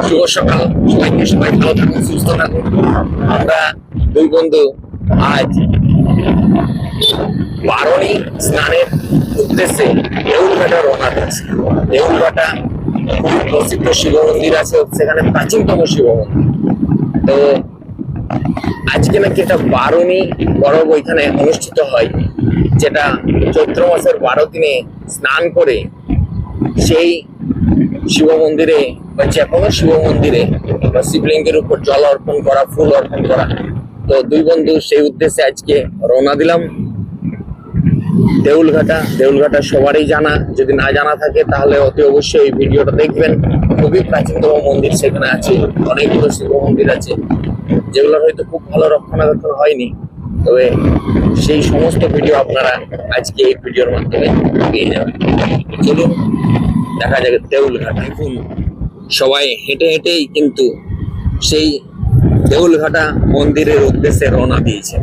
শুভ সকাল সবাইকে, সবাই ভালো থাকুন, সুস্থ থাকুন। আমরা দুই বন্ধু আজ বারণী স্নানের উদ্দেশ্যে দেউলঘাটা রওনা দিচ্ছি। দেউলঘাটা খুব প্রসিদ্ধ শিব মন্দির আছে, সেখানে প্রাচীনতম শিব মন্দির। তো আজকে নাকি একটা বারণী পরব ওইখানে অনুষ্ঠিত হয়, যেটা চৈত্র মাসের 12 দিনে স্নান করে সেই শিব মন্দিরে বা যে কোনো শিব মন্দিরে বা শিবলিঙ্গের উপর জল অর্পণ করা, ফুল অর্পণ করা। তো দুই বন্ধু সেই উদ্দেশ্যে আজকে রওনা দিলাম দেউলঘাটা। দেউলঘাটা সবারই জানা, যদি না জানা থাকে তাহলে অতি অবশ্যই এই ভিডিওটা দেখবেন। খুবই প্রাচীনতম মন্দির সেখানে আছে, অনেকগুলো শিব মন্দির আছে যেগুলো হয়তো খুব ভালো রক্ষণাবেক্ষণ হয়নি, তবে সেই সমস্ত ভিডিও আপনারা আজকে এই ভিডিওর মাধ্যমে পেয়ে যাবেন। চলুন দেখা যাবে দেউলঘাট। দেখুন সবাই হেঁটে হেঁটেই কিন্তু সেই দেউলঘাটা মন্দিরের উদ্দেশ্যে রওনা দিয়েছে।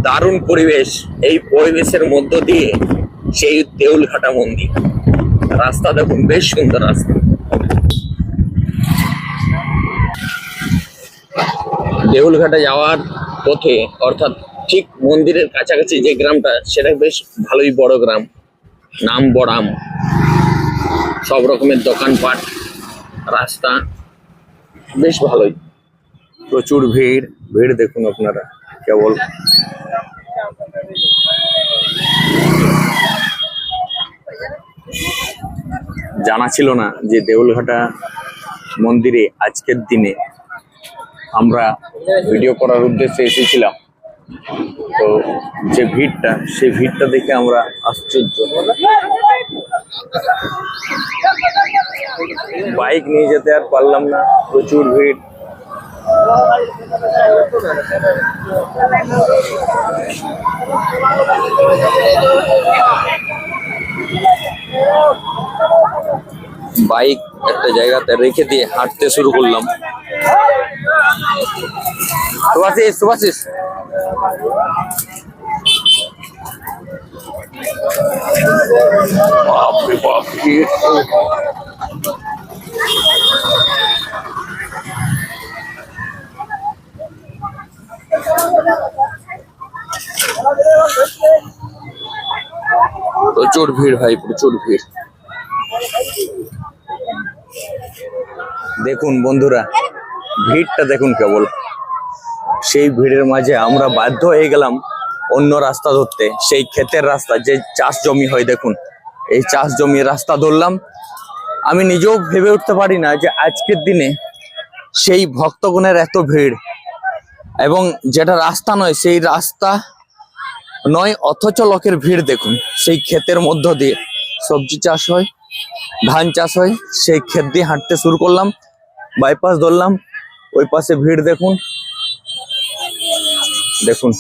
দারুণ পরিবেশ, এই পরিবেশের মধ্য দিয়ে সেই দেউলঘাটা মন্দির। রাস্তা দেখুন, বেশ সুন্দর রাস্তা। দেউলঘাটা যাওয়ার পথে, অর্থাৎ ঠিক মন্দিরের কাছাকাছি যে গ্রামটা, সেটা বেশ ভালোই বড় গ্রাম, নাম বড়াম। সব রকমের দোকানপাট, রাস্তা বেশ ভালোই। প্রচুর ভিড়, ভিড় দেখুন আপনারা। কেবল জানা ছিল না যে দেউলঘাটা মন্দিরে আজকের দিনে আমরা ভিডিও করার উদ্দেশ্যে এসেছিলাম। তো যে ভিড়টা, সেই ভিড়টা দেখে আমরা আশ্চর্য। বাইক নিয়ে যেতে আর পারলাম না, প্রচুর ভিড়। বাইক একটা জায়গাতে রেখে দিয়ে হাঁটতে শুরু করলাম। সুভাষিস, সুভাষিস, বাপরে বাপ, প্রচুর ভিড় ভাই, প্রচুর ভিড়। দেখুন বন্ধুরা, ভিড়টা দেখুন কেবল। সেই ভিড়ের মাঝে আমরা বাধ্য হয়ে গেলাম অন্য রাস্তা ধরতে, সেই ক্ষেতের রাস্তা, যে চাষ জমি হয়। দেখুন এই চাষ জমির রাস্তা ধরলাম। আমি নিজেও ভেবে উঠতে পারি না যে আজকের দিনে সেই ভক্তগণের এত ভিড়, এবং যেটা রাস্তা নয় সেই রাস্তা নয়, অথচ লোকের ভিড় দেখুন। সেই ক্ষেতের মধ্য দিয়ে সবজি চাষ হয়, ধান চাষ হয়, সেই ক্ষেত দিয়ে হাঁটতে শুরু করলাম। বাইপাস ধরলাম, ওই পাশে ভিড় দেখুন, দেখুন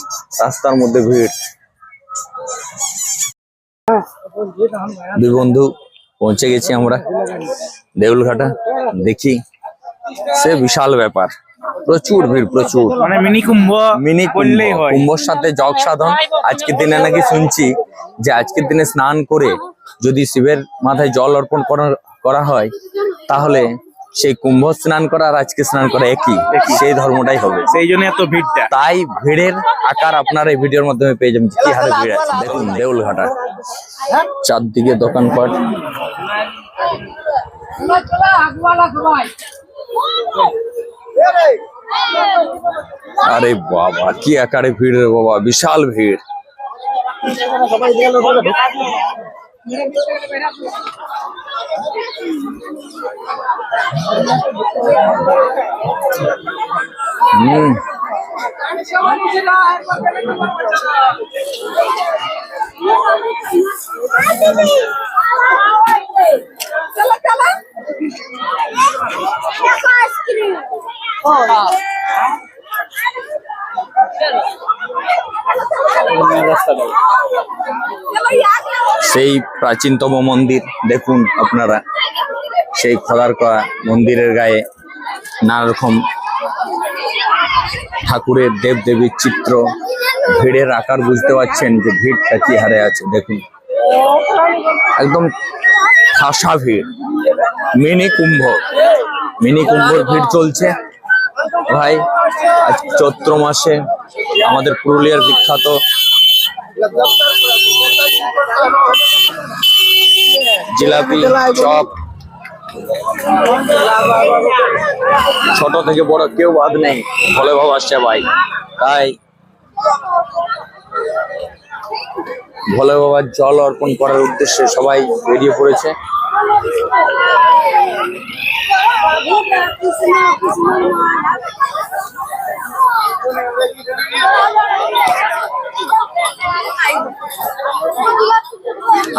রাস্তার মধ্যে ভিড়। দুই বন্ধু পৌঁছে গেছি আমরা দেউলঘাটা। দেখি সে বিশাল ব্যাপার, প্রচুর ভিড়, প্রচুর। মানে মিনি কুম্ভ, মিনি কুম্ভর সাথে জগ সাধন। আজকের দিনে নাকি শুনছি যে আজকের দিনে স্নান করে যদি শিবের মাথায় জল অর্পণ করা হয়, তাহলে সেই কুম্ভ স্নান করা আর আজকে স্নান করা একই, সেই ধর্মটাই হবে। সেই জন্য এত ভিড়টা। তাই ভিড়ের আকার আপনারা এই ভিডিওর মাধ্যমে পেয়ে যাবেন কি হারে ভিড় আছে। দেখুন দেউলঘাটা, চারদিকে দোকানপাট। আরে বাবা, কি আকারে ভিড় রে বাবা, বিশাল ভিড়। সেই প্রাচীনতম মন্দির দেখুন আপনারা, সেই খোদারকোয়া মন্দিরের গায়ে নানা রকম ঠাকুরের দেবদেবীর চিত্র। ভিড়ের আকার বুঝতে পারছেন যে ভিড়টা কি হারে আছে, দেখুন একদম ঠাসা ভিড়। মিনি কুম্ভর ভিড় চলছে ভাই। আজ চৈত্র মাসে আমাদের পুরুলিয়ার বিখ্যাত জিলাপি, চপ, ছোট থেকে বড় কেউ বাদ নেই, ভোলে ভাব আসছে ভাই। তাই ভোলে বাবার জল অর্পণ করার উদ্দেশ্যে সবাই বেরিয়ে পড়েছে।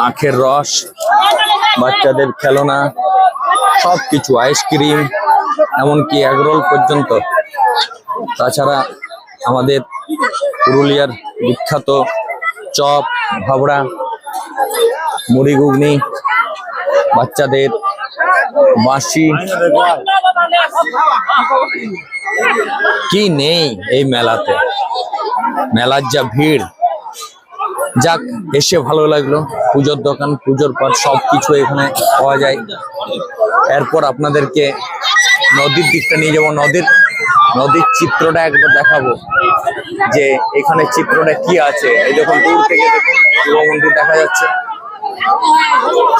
আখের রস, বাচ্চাদের খেলনা, সবকিছু, আইসক্রিম, এমনকি এগরোল পর্যন্ত। তাছাড়া আমাদের পুরুলিয়ার বিখ্যাত চপ, ভাবড়া, মুড়ি ঘুগনি, বাচ্চাদের বাঁশি, কি নেই এই মেলাতে। মেলার যা ভিড়, যাক এসে ভালো লাগলো। পুজোর দোকান, পুজোর পর সবকিছু এখানে পাওয়া যায়। এরপর আপনাদেরকে নদীর দিকটা নিয়ে যাবো, নদীর চিত্রটা একবার দেখাবো যে এখানে চিত্রটা কি আছে। এই দেখুন দূর থেকে দেখুন শিব মন্দির দেখা যাচ্ছে।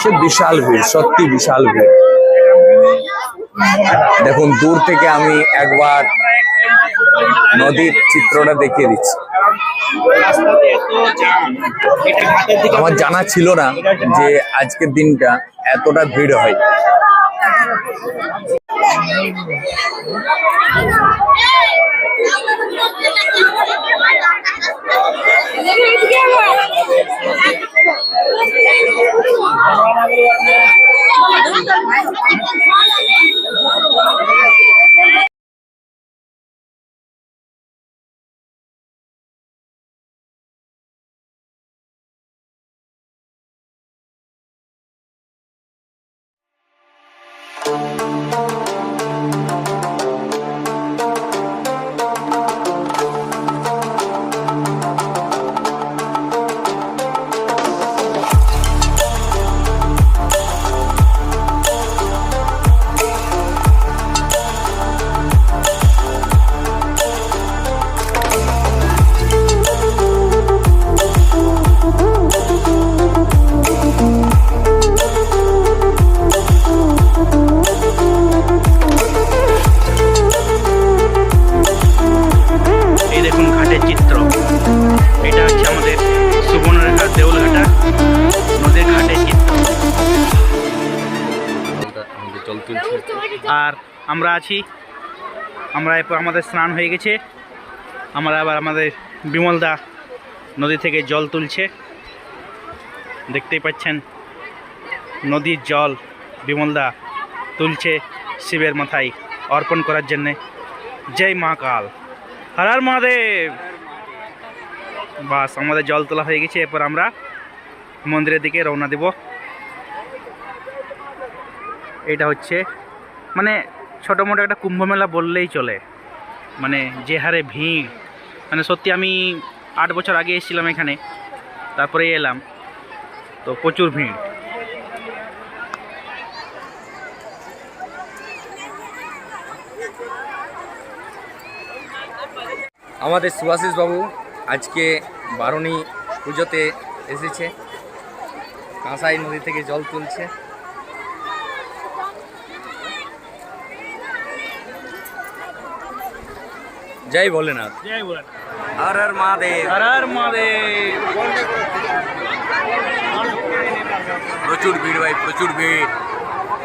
সে বিশাল ভিড়, সত্যি বিশাল ভিড়। দেখুন দূর থেকে আমি একবার নদীর চিত্রটা দেখিয়ে দিচ্ছি। আমার জানা ছিল না যে আজকের দিনটা এতটা ভিড় হয়। আর আমরা আছি, আমরা এরপর আমাদের স্নান হয়ে গেছে। আমরা আবার আমাদের বিমলদা নদী থেকে জল তুলছে, দেখতেই পাচ্ছেন নদীর জল বিমলদা তুলছে শিবের মাথায় অর্পণ করার জন্যে। জয় মহাকাল, হর হর মহাদেব। বাস আমাদের জল তোলা হয়ে গেছে, এরপর আমরা মন্দিরের দিকে রওনা দেব। এটা হচ্ছে মানে ছোটো মোটো একটা কুম্ভ মেলা বললেই চলে, মানে যে হারে ভিড়, মানে সত্যি আমি 8 বছর আগে এসেছিলাম এখানে, তারপরে এলাম, তো প্রচুর ভিড়। আমাদের সুভাষিস বাবু আজকে বারণী পুজোতে এসেছে, কাঁসাই নদী থেকে জল তুলছে। জয় ভোলেনাথ, জয় ভোলেনাথ, হর হর মহাদেব, হর হর মহাদেব। প্রচুর ভিড় ভাই, প্রচুর ভিড়।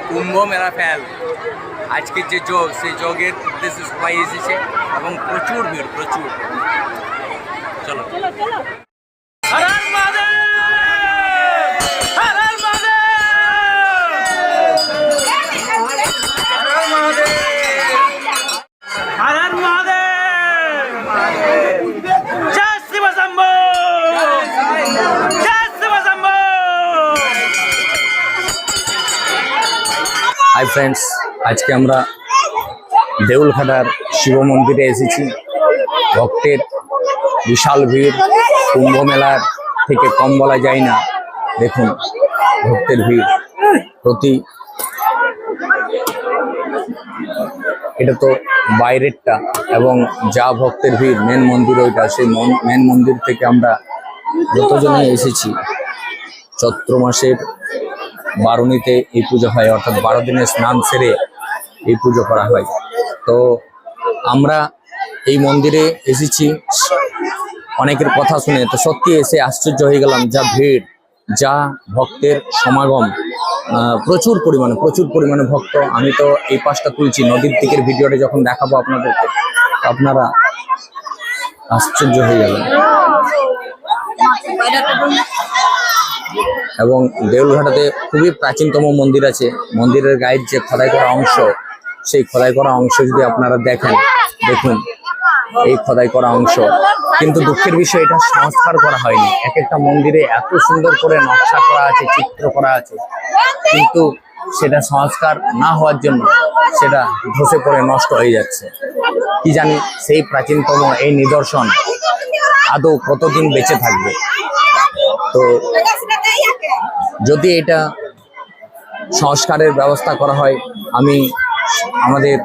কুম্ভ মেলা ফেল আজকের যে যোগ, সেই যোগের উদ্দেশ্যে সবাই এসেছে এবং প্রচুর ভিড়, প্রচুর। চলো হর হর মহাদেব, হর হর মহাদেব, হর হর মহাদেব, হর হর মহাদেব। জয় শিব শম্ভু, ফ্রেন্ডস, আজকে আমরা দেউলঘাটার শিব মন্দিরে এসেছি। ভক্তের বিশাল ভিড়, কুম্ভ মেলার থেকে কম বলা যায় না। দেখুন ভক্তের ভিড় প্রতি, এটা তো বাইরেরটা, এবং যা ভক্তের ভিড় মেন মন্দির ওইটা, সেই মেন মন্দির থেকে আমরা যতজনে এসেছি চৈত্র মাসের বারুণীতে এই পুজো হয়, অর্থাৎ 12 দিনের স্নান সেরে এই পুজো করা হয়। তো আমরা এই মন্দিরে এসেছি অনেকের কথা শুনে, তো সত্যি এসে আশ্চর্য হয়ে গেলাম। যা ভিড়, যা ভক্তের সমাগম, প্রচুর পরিমাণে ভক্ত। আমি তো এই পাশটা তুলছি, নদীর দিকের ভিডিওটা যখন দেখাবো আপনাদেরকে, আপনারা আশ্চর্য হয়ে যাবেন। এবং দেউলঘাটাতে খুবই প্রাচীনতম মন্দির আছে। মন্দিরের গায়ের যে খোদাই করা অংশ, সেই খোদাই করা অংশ যদি আপনারা দেখেন, দেখুন এই খোদাই করা অংশ। কিন্তু দুঃখের বিষয়, এটা সংস্কার করা হয়নি। এক একটা মন্দিরে এত সুন্দর করে নকশা করা আছে, চিত্র করা আছে, কিন্তু সেটা সংস্কার না হওয়ার জন্য সেটা ধসে পড়ে নষ্ট হয়ে যাচ্ছে। কি জানি সেই প্রাচীনতম এই নিদর্শন আদৌ কতদিন বেঁচে থাকবে। তো যদি এটা সংস্কারের ব্যবস্থা করা হয়, আমি আমাদের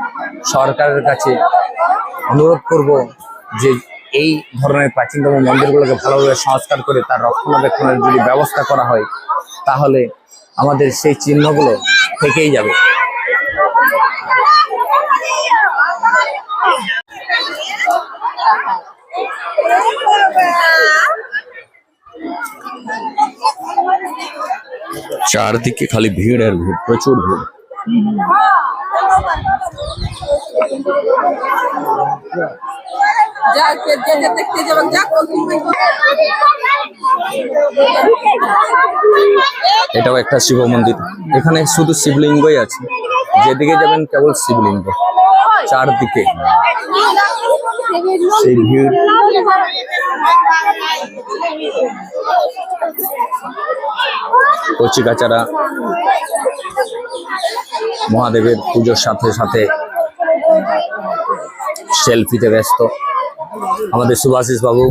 সরকারের কাছে অনুরোধ করব যে এই ধরনের প্রাচীনতম মন্দিরগুলোকে ভালোভাবে সংস্কার করে তার রক্ষণাবেক্ষণের যদি ব্যবস্থা করা হয়, তাহলে আমাদের সেই চিহ্নগুলো থেকেই যাবে। চারদিকে খালি ভিড় আর ভিড়, প্রচুর ভিড়। এটাও একটা শিব মন্দির। এখানে শুধু শিবলিঙ্গই আছে, যেদিকে যাবেন কেবল শিবলিঙ্গ, চারদিকে সেই ভিড়। কচিকাচারা মহাদেবের পুজোর সাথে সাথে সেলফিতে ব্যস্ত। আমাদের সুভাষিস বাবু,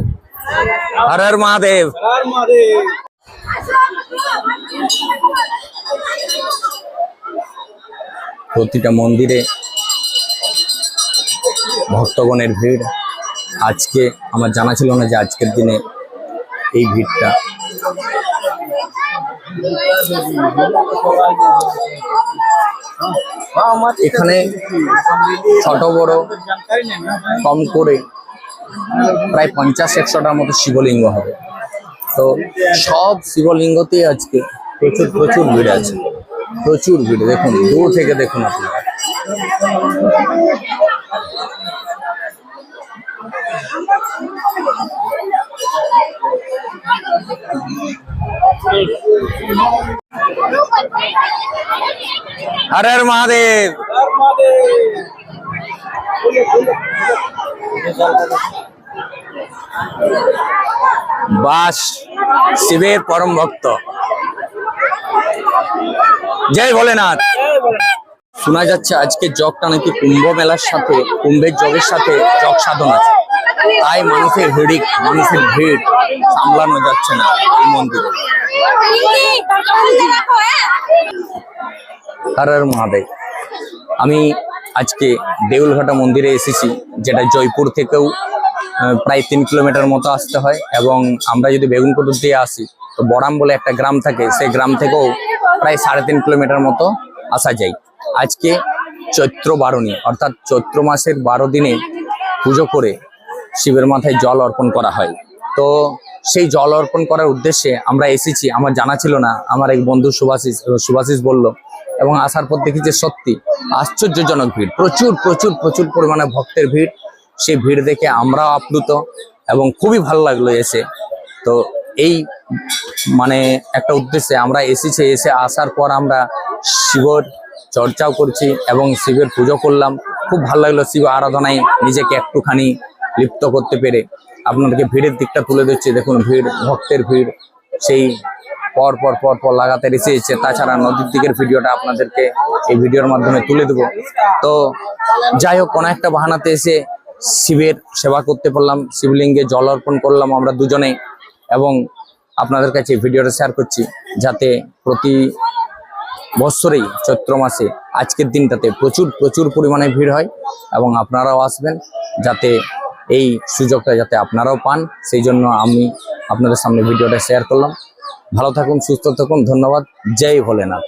হর হর মহাদেব। প্রতিটা মন্দিরে ভক্তগণের ভিড়। আজকে আমার জানা ছিল না যে আজকের দিনে এই ভিড়টা। এখানে ছোট বড় কম করে প্রায় 50-100টার মতো শিবলিঙ্গ হবে। তো সব শিবলিঙ্গতেই আজকে প্রচুর ভিড় আছে, প্রচুর ভিড়। দেখুন দূর থেকে দেখুন আপনারা। হর হর মহাদেব। বাস শিবের পরম ভক্ত, জয় ভোলেনাথ। শোনা যাচ্ছে আজকে জগটা নাকি কুম্ভ মেলার সাথে, কুম্ভের জগের সাথে জগ সাধন আছে, তাই মানুষের ভিড় সামলানো যাচ্ছে না এই মন্দিরে। হর হর মহাদেব। আমি আজকে দেউলঘাটা মন্দিরে এসেছি, যেটা জয়পুর থেকেও প্রায় 3 কিলোমিটার মতো আসতে হয়। এবং আমরা যদি বেগুনকোদর দিয়ে আসি, তো বড়াম বলে একটা গ্রাম থাকে, সেই গ্রাম থেকেও প্রায় 3.5 কিলোমিটার মতো আসা যায়। আজকে চৈত্র বারুণী, অর্থাৎ চৈত্র মাসের 12 দিনে পুজো করে শিবের মাথায় জল অর্পণ করা হয়। তো সেই জল অর্পণ করার উদ্দেশ্যে আমরা এসেছি। আমার জানা ছিল না, আমার এক বন্ধু সুভাষিস বলল, এবং আসার পর দেখি যে সত্যি আশ্চর্যজনক ভিড়, প্রচুর পরিমাণে ভক্তের ভিড়। সেই ভিড় দেখে আমরাও আপ্লুত এবং খুবই ভালো লাগলো এসে। তো এই মানে একটা উদ্দেশ্যে আমরা এসে আসার পর আমরা শিবর চর্চাও করছি এবং শিবের পুজো করলাম। খুব ভালো লাগলো শিব আরাধনায় নিজেকে একটুখানি লিপ্ত করতে পেরে। আপনাদেরকে ভিড়ের দিকটা তুলে দিচ্ছি, দেখুন ভিড়, ভক্তের ভিড় সেই পর পর লাগাতে এসেছে। তাছাড়া নদীর দিকের ভিডিওটা আপনাদেরকে এই ভিডিওর মাধ্যমে তুলে দেবো। তো যাই হোক, কোনো একটা বাহানাতে এসে শিবের সেবা করতে পারলাম, শিবলিঙ্গে জল অর্পণ করলাম আমরা দুজনে, এবং আপনাদের কাছে ভিডিওটা শেয়ার করছি যাতে প্রতি বছরেই চৈত্র মাসে আজকের দিনটাতে প্রচুর পরিমাণে ভিড় হয়, এবং আপনারাও আসবেন যাতে এই সুযোগটা যাতে আপনারাও পান, সেই জন্য আমি আপনাদের সামনে ভিডিওটা শেয়ার করলাম। ভালো থাকুন, সুস্থ থাকুন, ধন্যবাদ। জয় ভোলেনাথ।